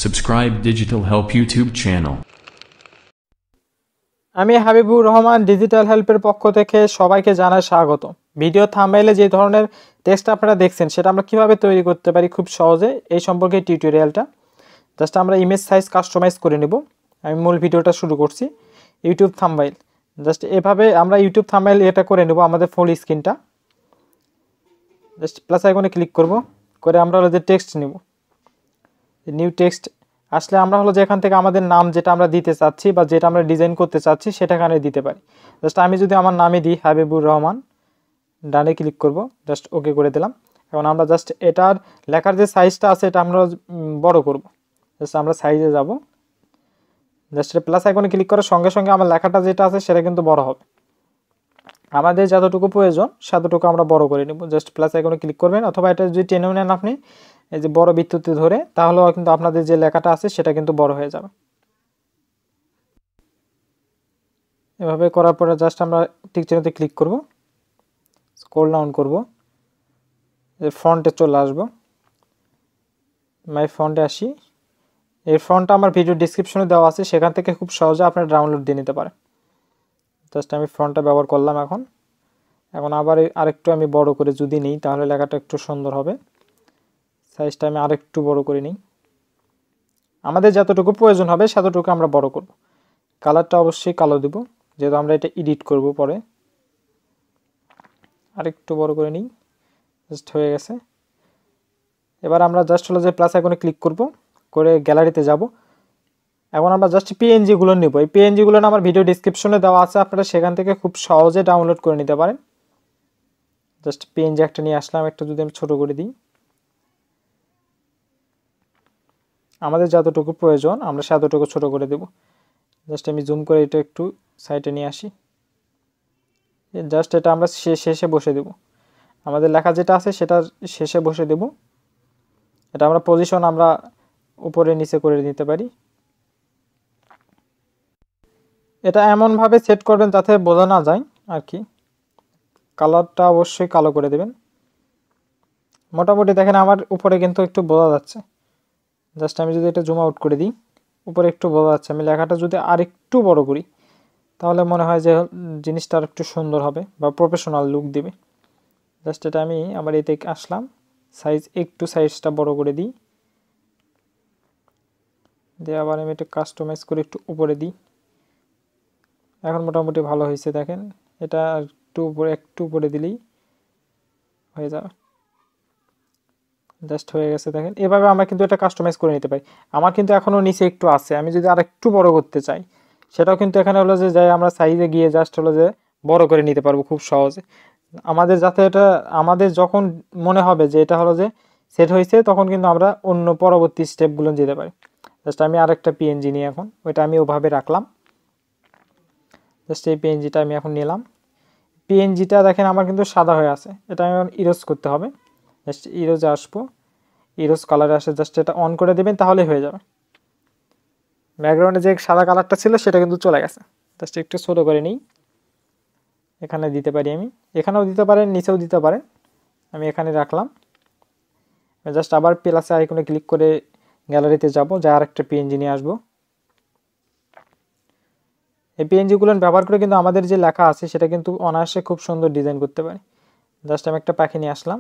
Subscribe Digital Help YouTube channel. আমি Habibur Rahman digital হেল্পের পক্ষ থেকে সবাইকে জানাই স্বাগত। ভিডিও থাম্বনেইলে যে ধরনের টেক্সট আপনারা দেখছেন সেটা আমরা কিভাবে তৈরি করতে পারি খুব সহজে এই সম্পর্কে টিউটোরিয়ালটা। জাস্ট আমরা ইমেজ সাইজ কাস্টমাইজ করে নেব। আমি মূল ভিডিওটা শুরু করছি। ইউটিউব থাম্বনেইল জাস্ট এভাবে আমরা ইউটিউব থাম্বনেইল এটা করে নেব আমাদের ফুল স্ক্রিনটা। জাস্ট প্লাস আইকনে ক্লিক করব, করে আমরা হলো যে টেক্সট নেব। নিউ টেক্সট আসলে আমরা হলো যে এখান থেকে আমাদের নাম যেটা আমরা দিতে চাচ্ছি বা যেটা আমরা ডিজাইন করতে চাচ্ছি সেটা এখানে দিতে পারি। জাস্ট আমি যদি আমার নামে দিই হাবিবুর রহমান, ডানে ক্লিক করব, জাস্ট ওকে করে দিলাম। এখন আমরা জাস্ট এটার লেখার যে সাইজটা আছে এটা আমরা বড় করব। জাস্ট আমরা সাইজে যাব, জাস্ট প্লাস আইকনে ক্লিক করার সঙ্গে সঙ্গে আমার লেখাটা যেটা আছে সেটা কিন্তু বড় হবে। আমাদের যতটুকু প্রয়োজন ততটুকু আমরা বড় করে নেব। জাস্ট প্লাস আইকনে ক্লিক করবেন, অথবা এটা যদি টেনেও নেন আপনি এই যে বড় বৃত্ততে ধরে, তাহলেও কিন্তু আপনাদের যে লেখাটা আছে সেটা কিন্তু বড় হয়ে যাবে। এভাবে করার পরে জাস্ট আমরা টিক চিহ্নতে ক্লিক করব, স্ক্রল ডাউন করব, ফন্টে চলে আসব, মাই ফন্টে আসি। এই ফন্টটা আমার ভিডিও ডেসক্রিপশনে দেওয়া আছে, সেখান থেকে খুব সহজে আপনারা ডাউনলোড দিয়ে নিতে পারেন। জাস্ট আমি ফন্টটা ব্যবহার করলাম। এখন আবার আরেকটু আমি বড় করে যদি নিই তাহলে লেখাটা একটু সুন্দর হবে। সাইজটা আমি আরেকটু বড় করে নিই। আমাদের যতটুকু প্রয়োজন হবে ততটুকু আমরা বড় করব। কালারটা অবশ্যই কালো দেব, যেহেতু আমরা এটা এডিট করব পরে। আরেকটু বড় করে নিই, জাস্ট হয়ে গেছে। এবার আমরা জাস্ট হলো যে প্লাস আইকনে ক্লিক করব, করে গ্যালারিতে যাব। এখন আমরা জাস্ট পিএনজিগুলো নেব। এই পিএনজিগুলো আমার ভিডিও ডেসক্রিপশনে দেওয়া আছে, আপনারা সেখান থেকে খুব সহজে ডাউনলোড করে নিতে পারেন। জাস্ট পিএনজি একটা নিয়ে আসলাম, একটা যদি আমি ছোট করে দিই। আমাদের যতটুকু প্রয়োজন আমরা ততটুকু ছোট করে দেব। জাস্ট আমি জুম করে এটা একটু সাইডে নিয়ে আসি। জাস্ট এটা আমরা শেষে বসে দেব। আমাদের লেখা যেটা আছে সেটা শেষে বসে দেব। এটা আমরা পজিশন আমরা উপরে নিচে করে নিতে পারি। এটা এমনভাবে সেট করবেন যাতে বোঝা না যায় আর কি। কালারটা অবশ্যই কালো করে দেবেন। মোটামুটি দেখেন আমার উপরে কিন্তু একটু বোঝা যাচ্ছে। জাস্ট আমি যদি এটা জুম আউট করে দিই, উপরে একটু বোঝা যাচ্ছে। আমি লেখাটা যদি আর একটু বড় করি তাহলে মনে হয় যে জিনিসটা আর একটু সুন্দর হবে বা প্রফেশনাল লুক দেবে। জাস্ট এটা আমি আবার এতে আসলাম, সাইজটা বড় করে দিই, দিয়ে আবার আমি এটা কাস্টমাইজ করে একটু উপরে দিই। এখন মোটামুটি ভালো হয়েছে দেখেন। এটা একটু উপরে দিলেই হয়ে যাবে। জাস্ট হয়ে গেছে দেখেন। এভাবে আমরা কিন্তু এটা কাস্টমাইজ করে নিতে পারি। আমার কিন্তু এখনও নিচে একটু আছে, আমি যদি আর একটু বড় করতে চাই সেটাও কিন্তু এখানে হলো যে যাই আমরা সাইজে গিয়ে জাস্ট হলো যে বড় করে নিতে পারবো খুব সহজে। আমাদের যাতে এটা আমাদের যখন মনে হবে যে এটা হলো যে সেট হয়েছে তখন কিন্তু আমরা অন্য পরবর্তী স্টেপগুলো যেতে পারি। জাস্ট আমি আরেকটা পিএনজি নিয়ে এখন ওইটা আমি ওভাবে রাখলাম। জাস্ট এই পিএনজিটা আমি এখন নিলাম। পিএনজিটা দেখেন আমার কিন্তু সাদা হয়ে আছে, এটা আমি এখন ইরোজ করতে হবে। জাস্ট ইরোজে আসবো, ইরোজ কালারে আসে, জাস্ট এটা অন করে দেবেন তাহলেই হয়ে যাবে। ব্যাকগ্রাউন্ডে যে সাদা কালারটা ছিল সেটা কিন্তু চলে গেছে। জাস্ট একটু ছোট করে নিই, এখানে দিতে পারি, আমি এখানেও দিতে পারেন, নিচেও দিতে পারেন। আমি এখানে রাখলাম। জাস্ট আবার প্লাসে আইকনে ক্লিক করে গ্যালারিতে যাব, যা আরেকটা পিএনজি নিয়ে আসবো। এই পিএনজিগুলো ব্যবহার করে কিন্তু আমাদের যে লেখা আছে সেটা কিন্তু অনায়াসে খুব সুন্দর ডিজাইন করতে পারি। জাস্ট আমি একটা পাখি নিয়ে আসলাম,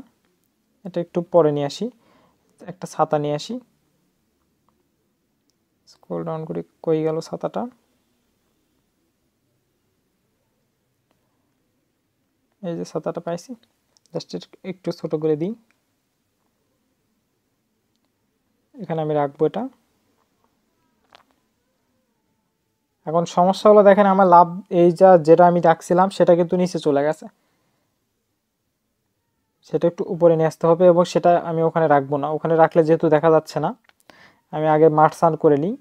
এটা একটু পরে নিয়ে আসি। একটা ছাতা নিয়ে আসি, স্ক্রল ডাউন করে কই গেল ছাতাটা। এই যে ছাতাটা পাইছি, জাস্ট একটু ছোট করে দিই। এখানে আমি রাখবো এটা। এখন সমস্যা হলো দেখেন আমার যেটা আমি রাখছিলাম সেটা কিন্তু নিচে চলে গেছে। সেটা একটু উপরে নিয়ে আসতে হবে, এবং সেটা আমি ওখানে রাখবো না। ওখানে রাখলে যেহেতু দেখা যাচ্ছে না, আমি আগে মার্সান করে নিই।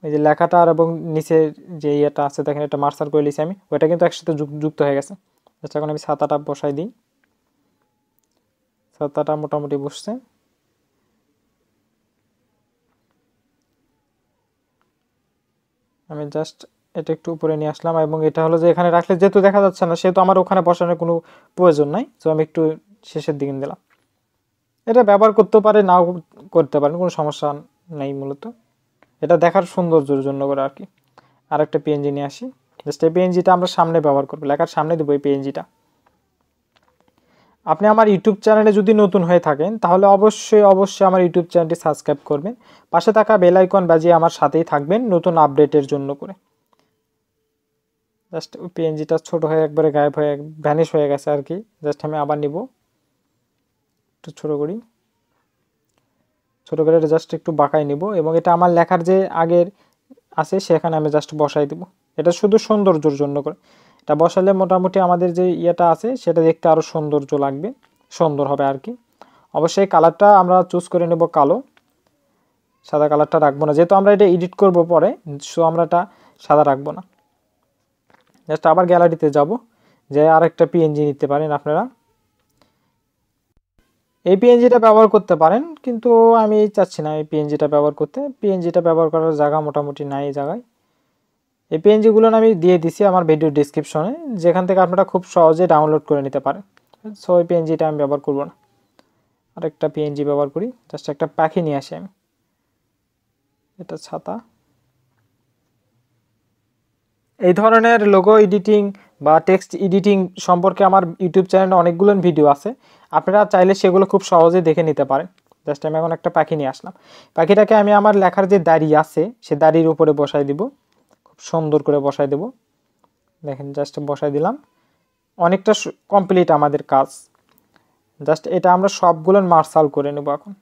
এই যে লেখাটা আর এবং নিচে যে ইয়েটা আছে দেখেন, এটা মার্সান করে নিয়েছি আমি, ওইটা কিন্তু একসাথে যুক্ত হয়ে গেছে। জাস্ট এখন আমি ছাতাটা বসাই দিই। ছাতাটা মোটামুটি বসছে। আমি জাস্ট এটা একটু উপরে নিয়ে আসলাম, এবং এটা হলো যে এখানে রাখলে যেহেতু দেখা যাচ্ছে না সেহেতু আমার ওখানে বসানোর কোনো প্রয়োজন নাই। তো আমি একটু শেষের দিকে দিলাম। এটা ব্যবহার করতে পারে, নাও করতে পারেন, কোনো সমস্যা নাই মূলত, এটা দেখার সৌন্দর্যের জন্য করে আর কি। আরেকটা পিএনজি নিয়ে আসি, জাস্ট এই পিএনজিটা আমরা সামনে ব্যবহার করবো, লেখার সামনে দেবো এই পিএনজিটা। আপনি আমার ইউটিউব চ্যানেলে যদি নতুন হয়ে থাকেন তাহলে অবশ্যই আমার ইউটিউব চ্যানেলটি সাবস্ক্রাইব করবেন, পাশে থাকা বেল আইকন বাজিয়ে আমার সাথেই থাকবেন নতুন আপডেটের জন্য করে। জাস্ট পিএনজিটা ছোট হয়ে একবারে গায়েব হয়ে ভ্যানিশ হয়ে গেছে আর কি। জাস্ট আমি আবার নিব, একটু ছোট করি, ছোট করে এটা জাস্ট একটু বাঁকাই নিব এবং এটা আমার লেখার যে আগের আছে সেখানে আমি জাস্ট বসাই দিব। এটা শুধু সৌন্দর্যের জন্য করে, এটা বসালে মোটামুটি আমাদের যে ইয়েটা আছে সেটা দেখতে আরও সৌন্দর্য লাগবে, সুন্দর হবে আর কি। অবশ্যই কালারটা আমরা চুজ করে নেব কালো, সাদা কালারটা রাখবো না, যেহেতু আমরা এটা এডিট করব পরে, সো আমরা এটা সাদা রাখবো না। জাস্ট আবার গ্যালারিতে যাব, যে আরেকটা পিএনজি নিতে পারেন আপনারা, এই পিএনজিটা ব্যবহার করতে পারেন, কিন্তু আমি চাচ্ছি না এই পিএনজিটা ব্যবহার করতে। পিএনজিটা ব্যবহার করার জায়গা মোটামুটি নাই এই জায়গায়। এই পিএনজিগুলো আমি দিয়ে দিছি আমার ভিডিও ডিসক্রিপশনে, যেখান থেকে আপনারা খুব সহজে ডাউনলোড করে নিতে পারেন। সো এই পিএনজিটা আমি ব্যবহার করব না, আরেকটা পিএনজি ব্যবহার করি। জাস্ট একটা পাখি নিয়ে আসি আমি, এটা ছাতা। এই ধরনের লোগো এডিটিং বা টেক্সট এডিটিং সম্পর্কে আমার ইউটিউব চ্যানেলে অনেকগুলো ভিডিও আছে, আপনারা চাইলে সেগুলো খুব সহজে দেখে নিতে পারেন। জাস্ট আমি এখন একটা পাখি নিয়ে আসলাম, পাখিটাকে আমি আমার লেখার যে দাড়ি আছে সে দাড়ির উপরে বসাই দিব, খুব সুন্দর করে বসাই দেব। দেখেন জাস্ট বসাই দিলাম, অনেকটা কমপ্লিট আমাদের কাজ। জাস্ট এটা আমরা সবগুলো মার্শাল করে নেব এখন।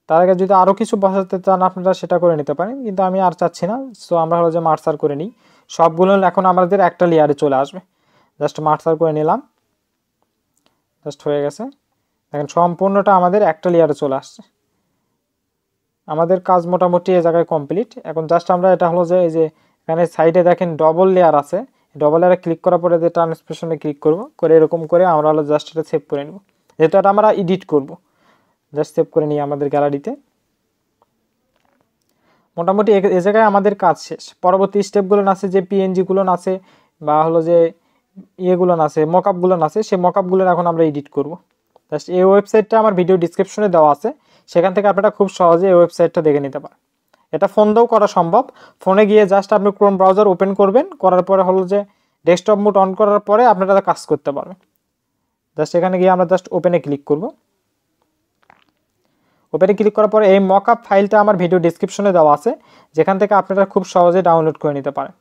তার আগে যদি আরও কিছু বসাতে চান আপনারা সেটা করে নিতে পারেন, কিন্তু আমি আর চাচ্ছি না। সো আমরা হলো যে মার্সার করে নিই, সবগুলো এখন আমাদের একটা লেয়ারে চলে আসবে। জাস্ট মার্সার করে নিলাম, জাস্ট হয়ে গেছে। দেখেন সম্পূর্ণটা আমাদের একটা লেয়ারে চলে আসছে, আমাদের কাজ মোটামুটি এই জায়গায় কমপ্লিট। এখন জাস্ট আমরা এটা হলো যে এই যে এখানে সাইডে দেখেন ডবল লেয়ার আছে, ডবল লেয়ারে ক্লিক করার পরে যে ট্রান্সলেশনে ক্লিক করব, করে এরকম করে আমরা হলো জাস্ট এটা সেভ করে নেব, যেহেতু এটা আমরা এডিট করব। জাস্ট সেভ করে নিই আমাদের গ্যালারিতে। মোটামুটি এ জায়গায় আমাদের কাজ শেষ। পরবর্তী স্টেপগুলো আছে যে পিএনজিগুলো আছে বা হলো যে ইয়েগুলো আছে, মকআপগুলো আছে, সেই মকআপগুলো এখন আমরা এডিট করব। জাস্ট এই ওয়েবসাইটটা আমার ভিডিও ডিসক্রিপশনে দেওয়া আছে, সেখান থেকে আপনারা খুব সহজে এই ওয়েবসাইটটা দেখে নিতে পারেন। এটা ফোন দিয়েও করা সম্ভব, ফোনে গিয়ে জাস্ট আপনি ক্রোম ব্রাউজার ওপেন করবেন, করার পরে হলো যে ডেস্কটপ মোড অন করার পরে আপনারা কাজ করতে পারবেন। জাস্ট এখানে গিয়ে আমরা জাস্ট ওপেনে ক্লিক করব, ওপেনে ক্লিক করার পরে এই মকআপ ফাইলটা আমার ভিডিও ডিসক্রিপশনে দেওয়া আছে, যেখান থেকে আপনারা খুব সহজে ডাউনলোড করে নিতে পারেন।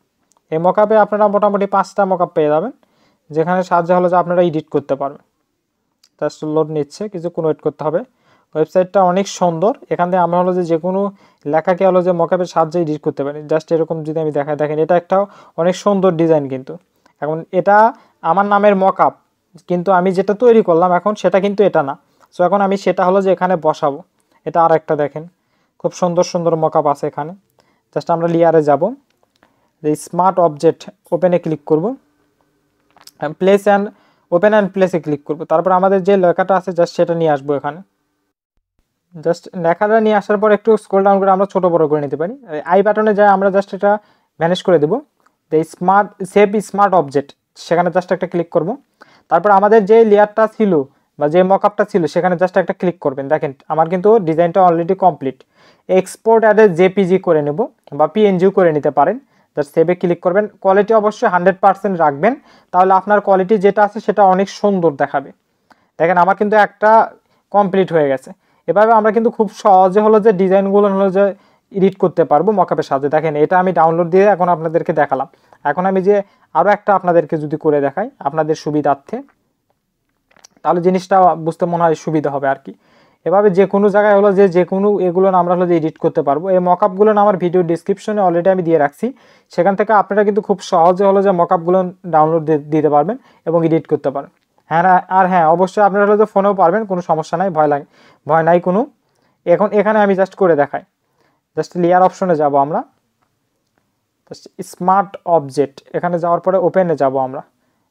এই মকআপে আপনারা মোটামুটি 5টা মকআপ পেয়ে যাবেন, যেখানে সাহায্য হলো যে আপনারা এডিট করতে পারবেন। জাস্ট লোড নিচ্ছে, কিছুক্ষণ ওয়েট করতে হবে। ওয়েবসাইটটা অনেক সুন্দর, এখান থেকে আমরা হলো যে কোনো লেখাকে হলো যে মকআপের সাহায্যে এডিট করতে পারি। জাস্ট এরকম যদি আমি দেখাই, দেখেন এটা একটা অনেক সুন্দর ডিজাইন, কিন্তু এখন এটা আমার নামের মকআপ, কিন্তু আমি যেটা তৈরি করলাম এখন সেটা কিন্তু এটা না। সো এখন আমি সেটা হলো যে এখানে বসাবো। এটা আর একটা দেখেন খুব সুন্দর সুন্দর মকআপ আছে এখানে। জাস্ট আমরা লেয়ারে যাব, এই স্মার্ট অবজেক্ট ওপেনে ক্লিক করব, প্লেস অ্যান্ড ওপেন অ্যান্ড প্লেসে ক্লিক করব। তারপর আমাদের যে লেখাটা আছে জাস্ট সেটা নিয়ে আসবো এখানে। জাস্ট লেখাটা নিয়ে আসার পর একটু স্ক্রল ডাউন করে আমরা ছোট বড় করে নিতে পারি। আই বাটনে যাই আমরা জাস্ট এটা ভ্যানিশ করে দেবো, এই স্মার্ট সেভ স্মার্ট অবজেক্ট, সেখানে জাস্ট একটা ক্লিক করব। তারপর আমাদের যে লেয়ারটা ছিল বা যে মকআপটা ছিল সেখানে জাস্ট একটা ক্লিক করবেন। দেখেন আমার কিন্তু ডিজাইনটা অলরেডি কমপ্লিট। এক্সপোর্ট অ্যাডে জেপিজি করে নেব বা পিএনজিও করে নিতে পারেন। জাস্ট সেভে ক্লিক করবেন, কোয়ালিটি অবশ্যই 100% রাখবেন, তাহলে আপনার কোয়ালিটি যেটা আছে সেটা অনেক সুন্দর দেখাবে। দেখেন আমার কিন্তু একটা কমপ্লিট হয়ে গেছে। এভাবে আমরা কিন্তু খুব সহজে হলো যে ডিজাইনগুলো হলো যে এডিট করতে পারবো মকআপের সাহায্যে। দেখেন এটা আমি ডাউনলোড দিয়ে এখন আপনাদেরকে দেখালাম। এখন আমি যে আরও একটা আপনাদেরকে যদি করে দেখাই আপনাদের সুবিধার্থে, তাহলে জিনিসটা বুঝতে মনে হয় সুবিধা হবে আর কি। এভাবে যে কোনো জায়গায় হলো যে কোনো এগুলো আমরা হলো যে এডিট করতে পারবো। এই মকআপগুলো আমার ভিডিও ডিসক্রিপশনে অলরেডি আমি দিয়ে রাখছি, সেখান থেকে আপনারা কিন্তু খুব সহজে হলো যে মকআপগুলো ডাউনলোড দিতে পারবেন এবং এডিট করতে পারেন। হ্যাঁ আর হ্যাঁ অবশ্যই আপনারা হলো যে ফোনেও পারবেন, কোনো সমস্যা নাই, ভয় নাই কোনো। এখন এখানে আমি জাস্ট করে দেখাই, জাস্ট লেয়ার অপশনে যাব আমরা, জাস্ট স্মার্ট অবজেক্ট এখানে যাওয়ার পরে ওপেনে যাব, আমরা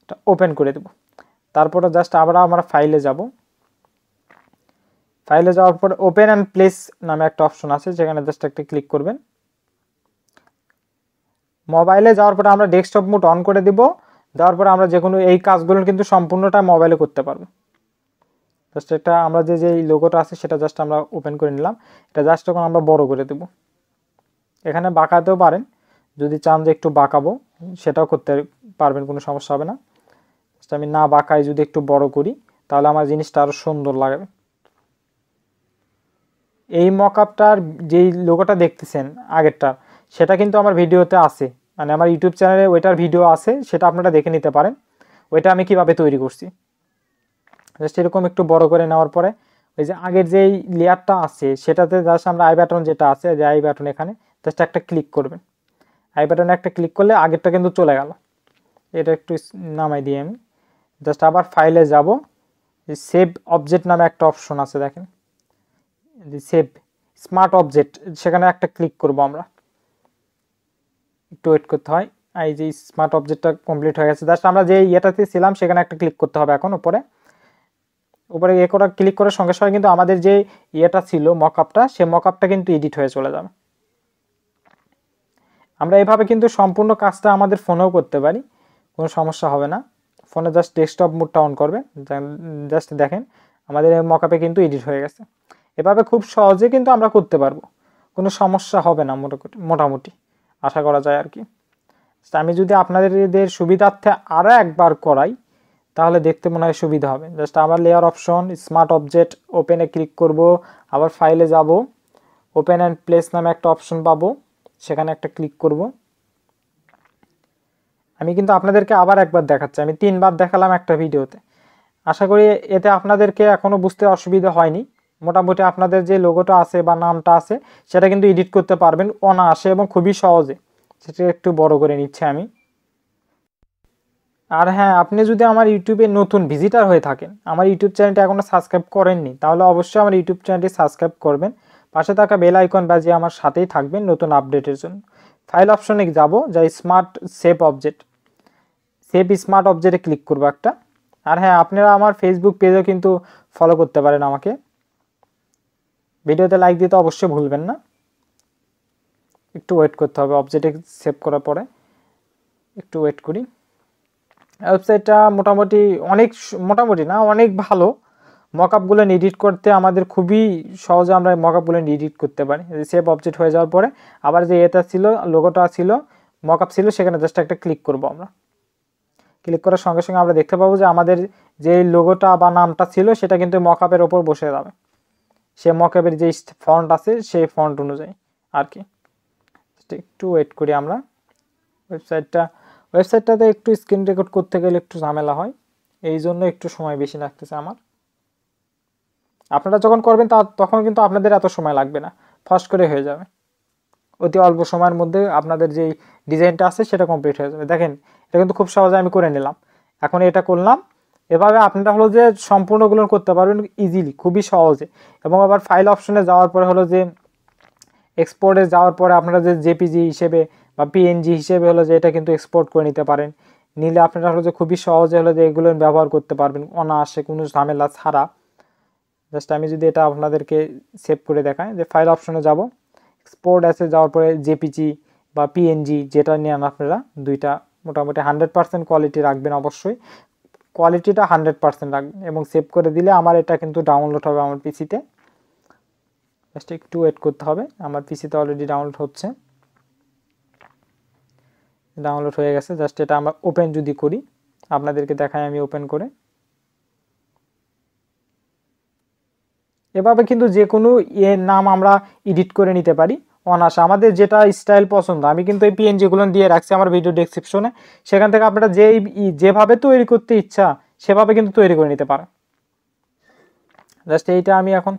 এটা ওপেন করে দেব। তারপরে জাস্ট আমরা ফাইলে যাব, ফাইলে যাওয়ার পর ওপেন অ্যান্ড প্লেস নামে একটা অপশন আছে, যেখানে জাস্ট একটা ক্লিক করবেন। মোবাইলে যাওয়ার পরে আমরা ডেস্কটপ মোড অন করে দিব, দেওয়ার পরে আমরা যে কোনো এই কাজগুলো কিন্তু সম্পূর্ণটা মোবাইলে করতে পারবো। জাস্ট এটা আমরা যে লোগোটা আছে সেটা জাস্ট আমরা ওপেন করে নিলাম। এটা জাস্ট এখন আমরা বড় করে দেব। এখানে বাঁকাতেও পারেন, যদি চান যে একটু বাঁকাবো সেটাও করতে পারবেন, কোনো সমস্যা হবে না। আমি না বাঁকাই যদি একটু বড় করি তাহলে আমার জিনিসটা আরও সুন্দর লাগবে। এই মকআপটার যেই লোগোটা দেখতেছেন আগেরটা, সেটা কিন্তু আমার ভিডিওতে আছে, মানে আমার ইউটিউব চ্যানেলে ওইটার ভিডিও আছে, সেটা আপনারা দেখে নিতে পারেন ওইটা আমি কিভাবে তৈরি করছি। জাস্ট এরকম একটু বড় করে নেওয়ার পরে ওই যে আগের যেই লেয়ারটা আছে সেটাতে জাস্ট আমরা আই বাটন যেটা আছে, যে আই বাটন এখানে জাস্ট একটা ক্লিক করবেন। আই বাটনে একটা ক্লিক করলে আগেরটা কিন্তু চলে গেল। এটা একটু নামাই দিই আমি। জাস্ট আবার ফাইলে যাব, সেভ অবজেক্ট নামে একটা অপশন আছে দেখেন, সেভ স্মার্ট অবজেক্ট, সেখানে একটা ক্লিক করব আমরা। একটু ওয়েট করতে হয়। এই যে স্মার্ট অবজেক্টটা কমপ্লিট হয়ে গেছে। জাস্ট আমরা যে ইয়েটাতে ছিলাম সেখানে একটা ক্লিক করতে হবে। এখন উপরে এ করা ক্লিক করার সঙ্গে সঙ্গে কিন্তু আমাদের যে ইয়েটা ছিল মকআপটা, সে মকআপটা কিন্তু এডিট হয়ে চলে যাবে। আমরা এভাবে কিন্তু সম্পূর্ণ কাজটা আমাদের ফোনেও করতে পারি, কোনো সমস্যা হবে না। ফোনে জাস্ট ডেস্কটপ মোডটা অন করবেন, জাস্ট দেখেন আমাদের মকআপে কিন্তু এডিট হয়ে গেছে। এভাবে খুব সহজে কিন্তু আমরা করতে পারবো, কোনো সমস্যা হবে না মোটামুটি আশা করা যায় আর কি। আমি যদি আপনাদের সুবিধার্থে আরও একবার করাই তাহলে দেখতে মনে হয় সুবিধা হবে। জাস্ট আমার লেয়ার অপশন, স্মার্ট অবজেক্ট, ওপেনে ক্লিক করব, আবার ফাইলে যাব, ওপেন অ্যান্ড প্লেস নামে একটা অপশন পাবো, সেখানে একটা ক্লিক করব। আমি কিন্তু আপনাদেরকে আবার একবার দেখাচ্ছি, আমি 3 বার দেখালাম একটা ভিডিওতে। আশা করি এতে আপনাদেরকে এখনও বুঝতে অসুবিধা হয়নি। মোটামুটি আপনাদের যে লোগোটা আছে বা নামটা আছে সেটা কিন্তু এডিট করতে পারবেন অনায়াসে এবং খুবই সহজে। সেটা একটু বড় করে নিচ্ছি আমি। আর হ্যাঁ, আপনি যদি আমার ইউটিউবে নতুন ভিজিটার হয়ে থাকেন, আমার ইউটিউব চ্যানেলটি এখনও সাবস্ক্রাইব করেননি, তাহলে অবশ্যই আমার ইউটিউব চ্যানেলটি সাবস্ক্রাইব করবেন, পাশে থাকা বেল আইকন বাজিয়ে আমার সাথেই থাকবেন নতুন আপডেটের জন্য। ফাইল অপশনে যাব, যাই smart save object, save smart অবজেক্টে ক্লিক করবো একটা। আর হ্যাঁ, আপনারা আমার ফেসবুক পেজেও কিন্তু ফলো করতে পারেন আমাকে। ভিডিওতে লাইক দিতে অবশ্যই ভুলবেন না। একটু ওয়েট করতে হবে, অবজেক্টে সেভ করার পরে একটু ওয়েট করি। ওয়েবসাইটটা মোটামুটি না অনেক ভালো। মকআপগুলো এডিট করতে আমাদের খুবই সহজে আমরা মকআপগুলো এডিট করতে পারি। সেভ অবজেক্ট হয়ে যাওয়ার পরে আবার যে এটা ছিল, লোগোটা ছিল, মকআপ ছিল, সেখানে জাস্ট একটা ক্লিক করব আমরা। ক্লিক করার সঙ্গে সঙ্গে আমরা দেখতে পাবো যে আমাদের যে লোগোটা বা নামটা ছিল সেটা কিন্তু মকআপের ওপর বসে যাবে, সে মকআপের যে ফন্ট আছে সেই ফন্ট অনুযায়ী আর কি। একটু ওয়েট করি আমরা। ওয়েবসাইটটাতে একটু স্ক্রিন রেকর্ড করতে গেলে একটু ঝামেলা হয়, এই জন্য একটু সময় বেশি লাগতেছে আমার। আপনারা যখন করবেন তখন কিন্তু আপনাদের এত সময় লাগবে না, ফাস্ট করে হয়ে যাবে। অতি অল্প সময়ের মধ্যে আপনাদের যেই ডিজাইনটা আছে সেটা কমপ্লিট হয়ে যাবে। দেখেন এটা কিন্তু খুব সহজে আমি করে নিলাম। এখন এটা করলাম, এভাবে আপনারা হলো যে সম্পূর্ণগুলো করতে পারবেন ইজিলি, খুবই সহজে। এবং আবার ফাইল অপশনে যাওয়ার পরে হলো যে এক্সপোর্টে যাওয়ার পরে আপনারা যে জেপিজি হিসেবে বা পিএনজি হিসেবে হলো যে এটা কিন্তু এক্সপোর্ট করে নিতে পারেন। নিলে আপনারা হলো যে খুবই সহজে হলো যে এগুলো ব্যবহার করতে পারবেন অনায়াসে, কোনো ঝামেলা ছাড়া। জাস্ট আমি যদি এটা আপনাদেরকে সেভ করে দেখাই, যে ফাইল অপশনে যাব, এক্সপোর্ট আছে, যাওয়ার পরে জেপিজি বা পিএনজি যেটা নেন আপনারা, দুইটা মোটামুটি 100% কোয়ালিটি রাখবেন, অবশ্যই কোয়ালিটিটা 100% রাখবেন এবং সেভ করে দিলে আমার এটা কিন্তু ডাউনলোড হবে আমার পিসিতে। জাস্ট একটু ওয়েট করতে হবে, আমার পিসিতে অলরেডি ডাউনলোড হচ্ছে। ডাউনলোড হয়ে গেছে। জাস্ট এটা আমরা ওপেন যদি করি, আপনাদেরকে দেখাই আমি ওপেন করে। এভাবে কিন্তু যে কোনো নাম আমরা এডিট করে নিতে পারি অনায়াসে, আমাদের যেটা স্টাইল পছন্দ। আমি কিন্তু এই পিএনজিগুলো দিয়ে রাখছি আমার ভিডিও ডেসক্রিপশনে, সেখান থেকে আপনারা যেভাবে তৈরি করতে ইচ্ছা সেভাবে কিন্তু তৈরি করে নিতে পারেন। জাস্ট এইটা আমি এখন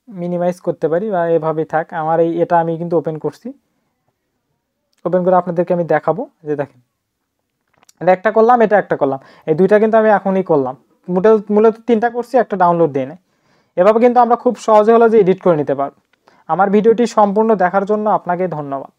মিনিমাইজ করতে পারি বা এভাবেই থাক। আমার এটা আমি কিন্তু ওপেন করছি, ওপেন করে আপনাদেরকে আমি দেখাবো যে দেখেন এটা একটা করলাম, এটা একটা করলাম, এই দুইটা কিন্তু আমি এখনই করলাম। মূলত 3টা করছি, একটা ডাউনলোড দিয়ে নেই। এভাবে কিন্তু আমরা খুব সহজে হলো যে এডিট করে নিতে পারবো। আমার ভিডিওটি সম্পূর্ণ দেখার জন্য আপনাকে ধন্যবাদ।